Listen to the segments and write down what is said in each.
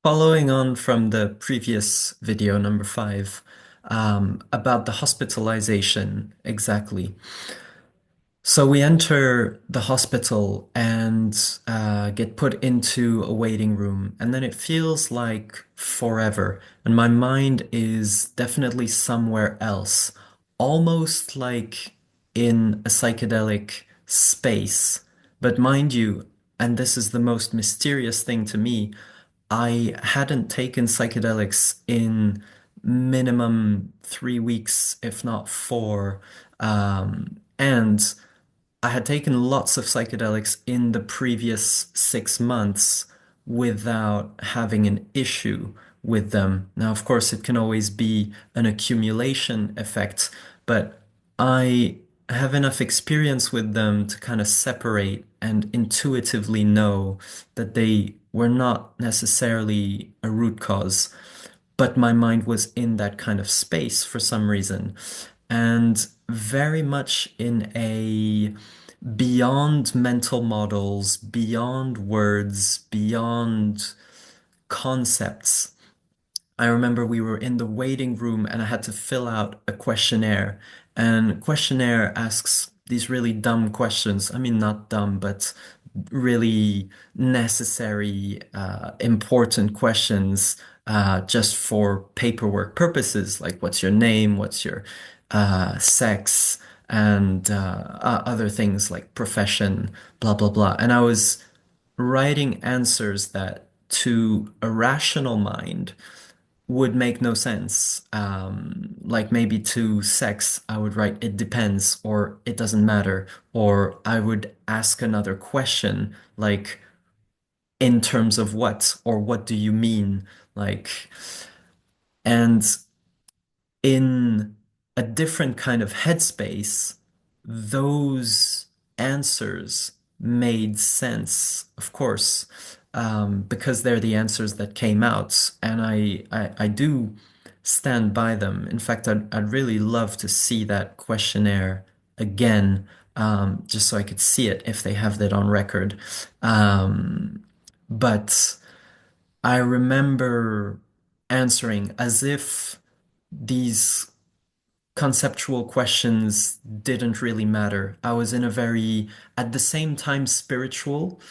Following on from the previous video, number five, about the hospitalization, exactly. So we enter the hospital and get put into a waiting room, and then it feels like forever. And my mind is definitely somewhere else, almost like in a psychedelic space. But mind you, and this is the most mysterious thing to me, I hadn't taken psychedelics in minimum 3 weeks, if not four. And I had taken lots of psychedelics in the previous 6 months without having an issue with them. Now, of course, it can always be an accumulation effect, but I have enough experience with them to kind of separate and intuitively know that they were not necessarily a root cause, but my mind was in that kind of space for some reason. And very much in a beyond mental models, beyond words, beyond concepts. I remember we were in the waiting room and I had to fill out a questionnaire. And questionnaire asks these really dumb questions. I mean, not dumb, but really necessary, important questions, just for paperwork purposes, like what's your name, what's your sex, and other things like profession, blah, blah, blah. And I was writing answers that to a rational mind would make no sense. Like maybe to sex, I would write it depends or it doesn't matter. Or I would ask another question like in terms of what or what do you mean? Like, and in a different kind of headspace, those answers made sense, of course, because they're the answers that came out, and I do stand by them. In fact, I'd really love to see that questionnaire again, just so I could see it if they have that on record. But I remember answering as if these conceptual questions didn't really matter. I was in a very, at the same time, spiritual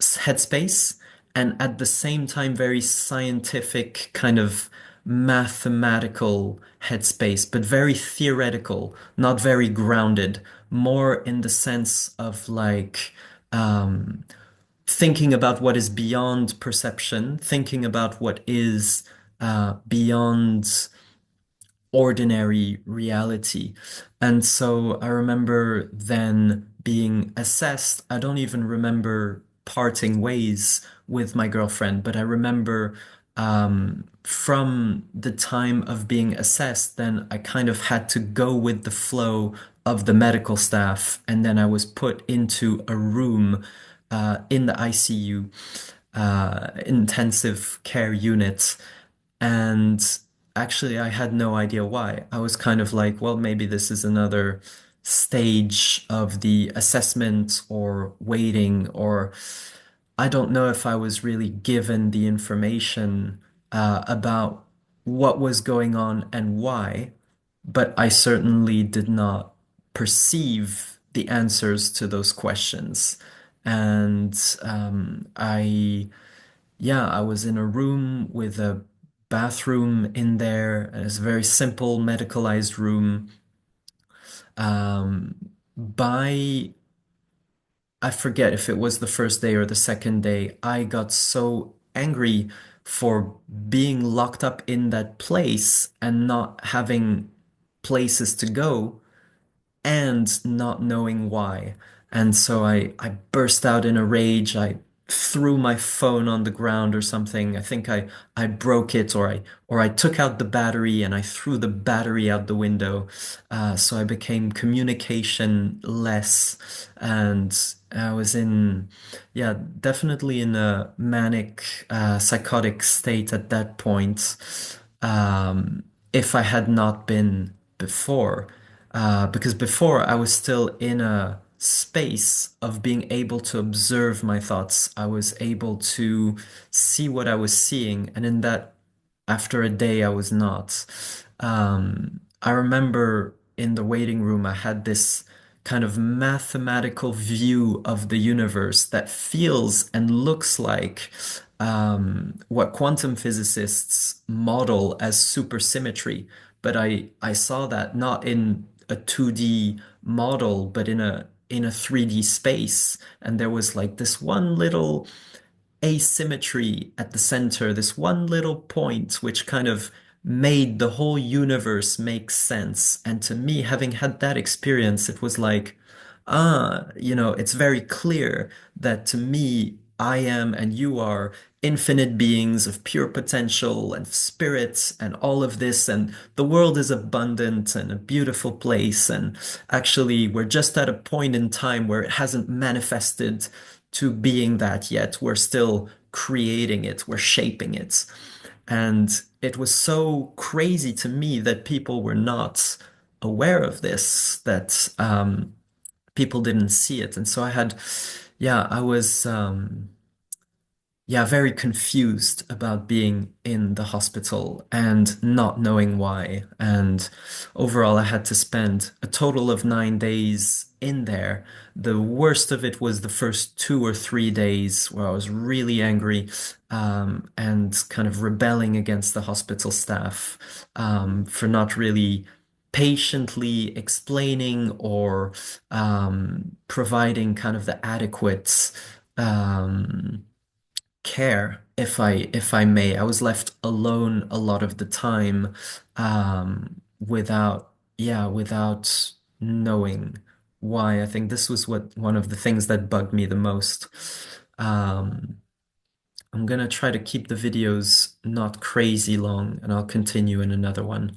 headspace, and at the same time, very scientific, kind of mathematical headspace, but very theoretical, not very grounded, more in the sense of like, um, thinking about what is beyond perception, thinking about what is beyond ordinary reality. And so I remember then being assessed. I don't even remember parting ways with my girlfriend, but I remember from the time of being assessed, then I kind of had to go with the flow of the medical staff. And then I was put into a room in the ICU, intensive care unit. And actually, I had no idea why. I was kind of like, well, maybe this is another stage of the assessment or waiting, or I don't know if I was really given the information about what was going on and why, but I certainly did not perceive the answers to those questions. And I was in a room with a bathroom in there, and it's a very simple medicalized room. Um, by I forget if it was the first day or the second day, I got so angry for being locked up in that place and not having places to go and not knowing why. And so I burst out in a rage. I threw my phone on the ground or something. I think I broke it or I took out the battery and I threw the battery out the window. So I became communication less and I was in, yeah, definitely in a manic, psychotic state at that point. If I had not been before. Because before I was still in a space of being able to observe my thoughts. I was able to see what I was seeing, and in that, after a day, I was not. I remember in the waiting room, I had this kind of mathematical view of the universe that feels and looks like what quantum physicists model as supersymmetry. But I saw that not in a 2D model, but in a 3D space. And there was like this one little asymmetry at the center, this one little point which kind of made the whole universe make sense. And to me, having had that experience, it was like, it's very clear that to me, I am and you are infinite beings of pure potential and spirits and all of this. And the world is abundant and a beautiful place. And actually, we're just at a point in time where it hasn't manifested to being that yet. We're still creating it, we're shaping it. And it was so crazy to me that people were not aware of this, that people didn't see it. And so I was very confused about being in the hospital and not knowing why. And overall, I had to spend a total of 9 days in there. The worst of it was the first 2 or 3 days where I was really angry, and kind of rebelling against the hospital staff, for not really patiently explaining or providing kind of the adequate care, if I may. I was left alone a lot of the time, without knowing why. I think this was one of the things that bugged me the most. Um, I'm gonna try to keep the videos not crazy long, and I'll continue in another one.